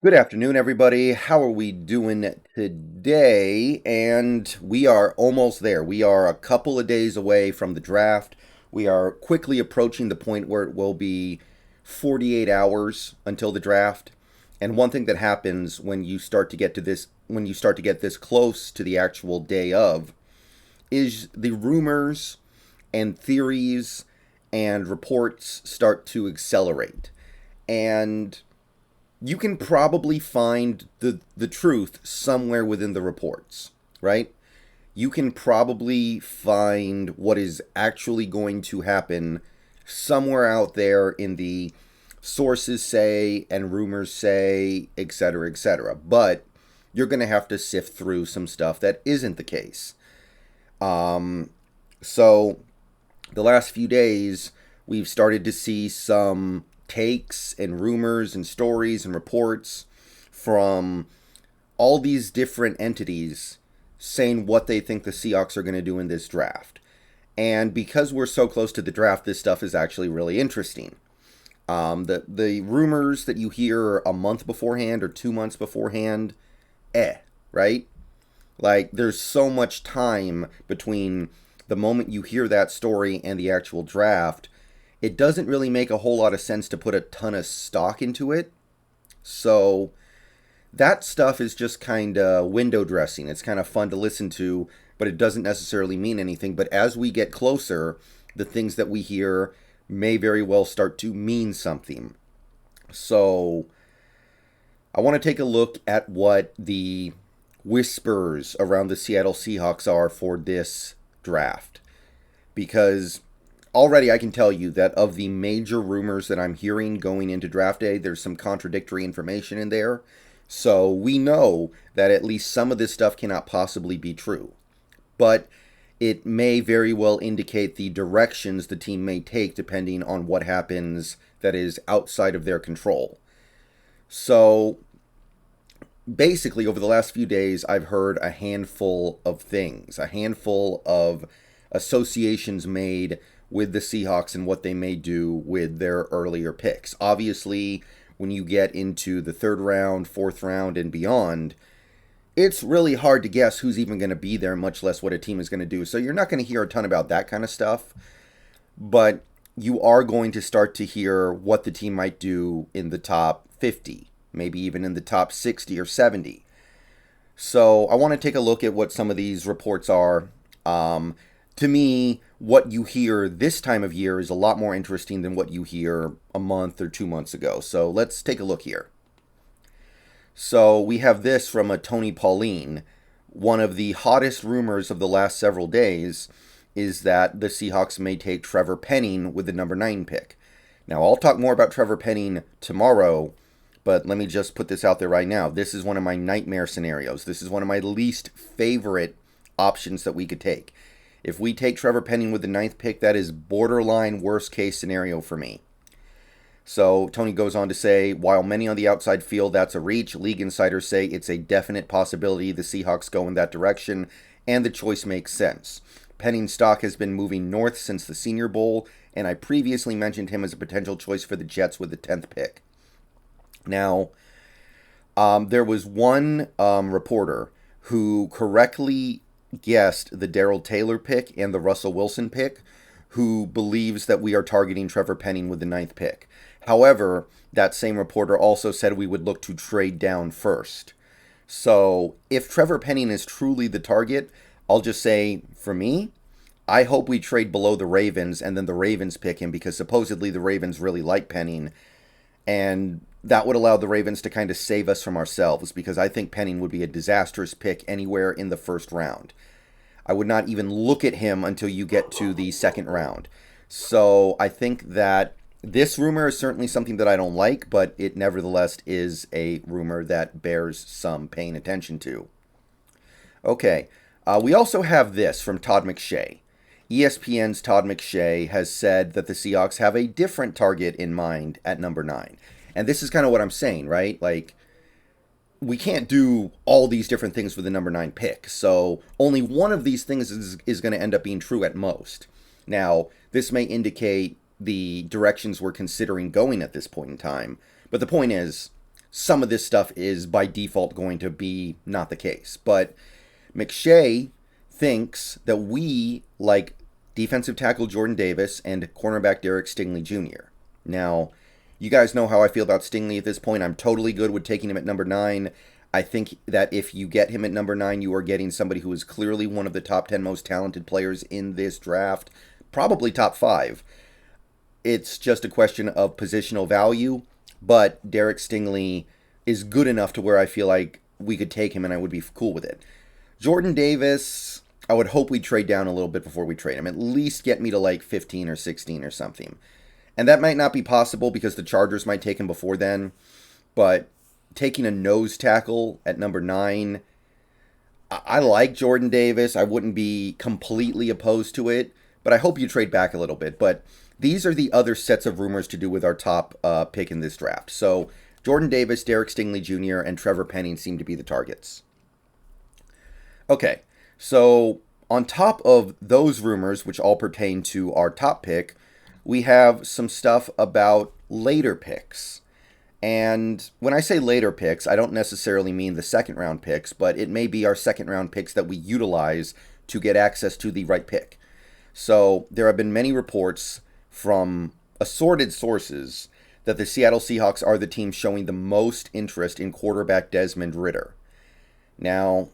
Good afternoon, everybody. How are we doing today? And we are almost there. We are a couple of days away from the draft. We are quickly approaching the point where it will be 48 hours until the draft. And one thing that happens when you start to get this close to the actual day of, is the rumors and theories and reports start to accelerate. And you can probably find the truth somewhere within the reports, right? You can probably find what is actually going to happen somewhere out there in the sources say and rumors say, etc., etc. But you're going to have to sift through some stuff that isn't the case. So the last few days, we've started to see some takes and rumors and stories and reports from all these different entities saying what they think the Seahawks are going to do in this draft. And because we're so close to the draft, this stuff is actually really interesting. The rumors that you hear a month beforehand or 2 months beforehand, right? Like, there's so much time between the moment you hear that story and the actual draft. It doesn't really make a whole lot of sense to put a ton of stock into it. So that stuff is just kind of window dressing. It's kind of fun to listen to, but it doesn't necessarily mean anything. But as we get closer, the things that we hear may very well start to mean something. So I want to take a look at what the whispers around the Seattle Seahawks are for this draft. Because already I can tell you that of the major rumors that I'm hearing going into draft day, there's some contradictory information in there. So we know that at least some of this stuff cannot possibly be true. But it may very well indicate the directions the team may take depending on what happens that is outside of their control. So basically, over the last few days, I've heard a handful of things, a handful of associations made with the Seahawks and what they may do with their earlier picks. Obviously, when you get into the third round, fourth round, and beyond, it's really hard to guess who's even going to be there, much less what a team is going to do. So you're not going to hear a ton about that kind of stuff, but you are going to start to hear what the team might do in the top 50, maybe even in the top 60 or 70. So I want to take a look at what some of these reports are. To me, what you hear this time of year is a lot more interesting than what you hear a month or 2 months ago. So let's take a look here. So we have this from a Tony Pauline. One of the hottest rumors of the last several days is that the Seahawks may take Trevor Penning with the number 9 pick. Now, I'll talk more about Trevor Penning tomorrow, but let me just put this out there right now. This is one of my nightmare scenarios. This is one of my least favorite options that we could take. If we take Trevor Penning with the 9th pick, that is borderline worst case scenario for me. So Tony goes on to say, while many on the outside feel that's a reach, league insiders say it's a definite possibility the Seahawks go in that direction, and the choice makes sense. Penning's stock has been moving north since the Senior Bowl, and I previously mentioned him as a potential choice for the Jets with the 10th pick. Now, there was one reporter who correctly guessed the Darrell Taylor pick and the Russell Wilson pick, who believes that we are targeting Trevor Penning with the 9th pick. However, that same reporter also said we would look to trade down first. So if Trevor Penning is truly the target, I'll just say, for me, I hope we trade below the Ravens and then the Ravens pick him, because supposedly the Ravens really like Penning, and that would allow the Ravens to kind of save us from ourselves, because I think Penning would be a disastrous pick anywhere in the first round. I would not even look at him until you get to the second round. So I think that this rumor is certainly something that I don't like, but it nevertheless is a rumor that bears some paying attention to. Okay, we also have this from Todd McShay. ESPN's Todd McShay has said that the Seahawks have a different target in mind at number 9. And this is kind of what I'm saying, right? Like, we can't do all these different things with the number 9 pick. So only one of these things is going to end up being true at most. Now, this may indicate the directions we're considering going at this point in time. But the point is, some of this stuff is by default going to be not the case. But McShay thinks that we like defensive tackle Jordan Davis and cornerback Derek Stingley Jr. Now, you guys know how I feel about Stingley at this point. I'm totally good with taking him at number 9. I think that if you get him at number 9, you are getting somebody who is clearly one of the top 10 most talented players in this draft, probably top 5. It's just a question of positional value, but Derek Stingley is good enough to where I feel like we could take him and I would be cool with it. Jordan Davis, I would hope we trade down a little bit before we trade him. At least get me to like 15 or 16 or something. And that might not be possible because the Chargers might take him before then. But taking a nose tackle at number 9, I like Jordan Davis. I wouldn't be completely opposed to it. But I hope you trade back a little bit. But these are the other sets of rumors to do with our top pick in this draft. So Jordan Davis, Derek Stingley Jr., and Trevor Penning seem to be the targets. Okay, so on top of those rumors, which all pertain to our top pick, we have some stuff about later picks. And when I say later picks, I don't necessarily mean the second round picks, but it may be our second round picks that we utilize to get access to the right pick. So there have been many reports from assorted sources that the Seattle Seahawks are the team showing the most interest in quarterback Desmond Ridder. Now,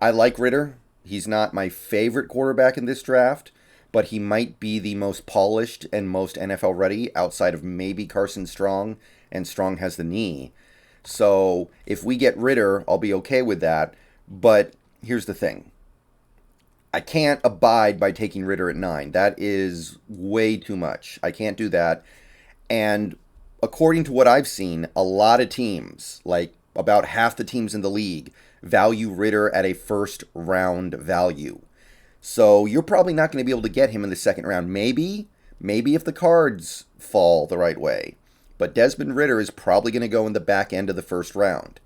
I like Ridder. He's not my favorite quarterback in this draft, but he might be the most polished and most NFL ready outside of maybe Carson Strong, and Strong has the knee. So if we get Ridder, I'll be okay with that. But here's the thing. I can't abide by taking Ridder at 9. That is way too much. I can't do that. And according to what I've seen, a lot of teams, like about half the teams in the league, value Ridder at a first round value. So you're probably not going to be able to get him in the second round. Maybe if the cards fall the right way. But Desmond Ridder is probably going to go in the back end of the first round.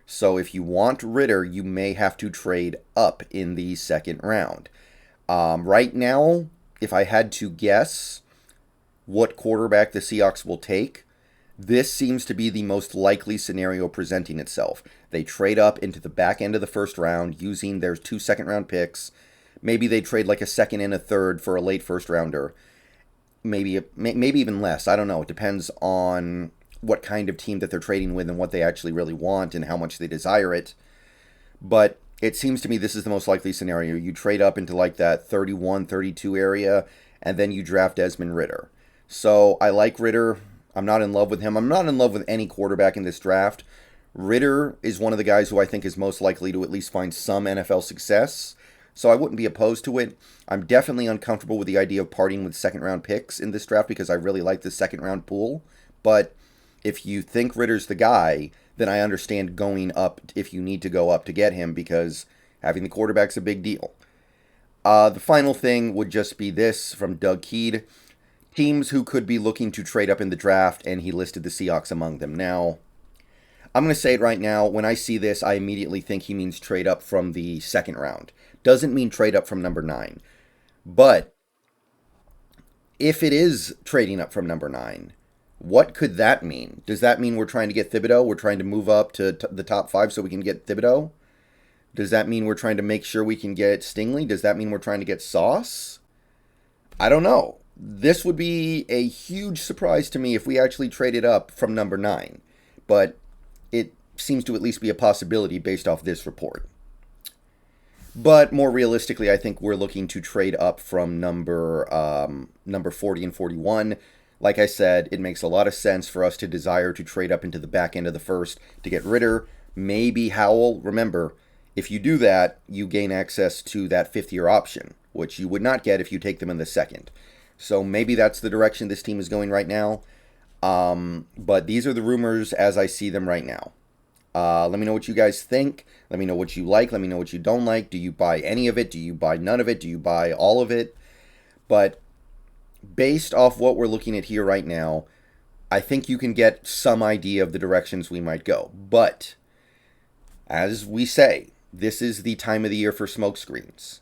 So if you want Ridder, you may have to trade up in the second round. Right now, if I had to guess what quarterback the Seahawks will take, this seems to be the most likely scenario presenting itself. They trade up into the back end of the first round using their 2 second-round picks. Maybe they trade like a second and a third for a late first-rounder. Maybe even less. I don't know. It depends on what kind of team that they're trading with and what they actually really want and how much they desire it. But it seems to me this is the most likely scenario. You trade up into like that 31, 32 area, and then you draft Desmond Ridder. So I like Ridder. I'm not in love with him. I'm not in love with any quarterback in this draft. Ridder is one of the guys who I think is most likely to at least find some NFL success. So I wouldn't be opposed to it. I'm definitely uncomfortable with the idea of parting with second-round picks in this draft because I really like the second-round pool. But if you think Ridder's the guy, then I understand going up if you need to go up to get him because having the quarterback's a big deal. The final thing would just be this from Doug Keed. Teams who could be looking to trade up in the draft, and he listed the Seahawks among them. Now, I'm going to say it right now. When I see this, I immediately think he means trade up from the second round. Doesn't mean trade up from number 9. But if it is trading up from number 9, what could that mean? Does that mean we're trying to get Thibodeau? We're trying to move up to the top 5 so we can get Thibodeau? Does that mean we're trying to make sure we can get Stingley? Does that mean we're trying to get Sauce? I don't know. This would be a huge surprise to me if we actually traded up from number 9. But it seems to at least be a possibility based off this report. But more realistically, I think we're looking to trade up from number 40 and 41. Like I said, it makes a lot of sense for us to desire to trade up into the back end of the first to get Ridder, maybe Howell. Remember, if you do that, you gain access to that 5th-year option, which you would not get if you take them in the second. So maybe that's the direction this team is going right now. But these are the rumors as I see them right now. Let me know what you guys think. Let me know what you like. Let me know what you don't like. Do you buy any of it? Do you buy none of it? Do you buy all of it? But based off what we're looking at here right now, I think you can get some idea of the directions we might go. But as we say, this is the time of the year for smokescreens.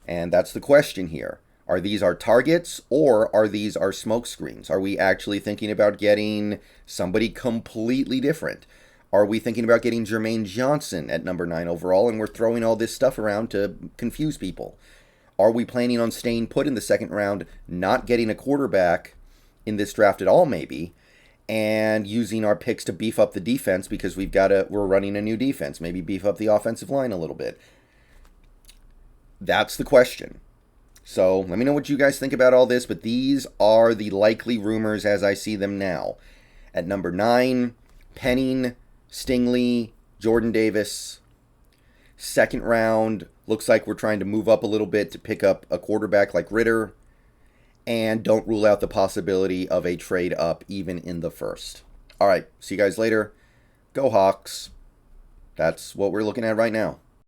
And that's the question here. Are these our targets, or are these our smoke screens? Are we actually thinking about getting somebody completely different? Are we thinking about getting Jermaine Johnson at number 9 overall, and we're throwing all this stuff around to confuse people? Are we planning on staying put in the second round, not getting a quarterback in this draft at all, maybe, and using our picks to beef up the defense because we're running a new defense, maybe beef up the offensive line a little bit? That's the question. So let me know what you guys think about all this, but these are the likely rumors as I see them now. At number 9, Penning, Stingley, Jordan Davis. Second round, looks like we're trying to move up a little bit to pick up a quarterback like Ritter. And don't rule out the possibility of a trade up even in the first. All right, see you guys later. Go Hawks. That's what we're looking at right now.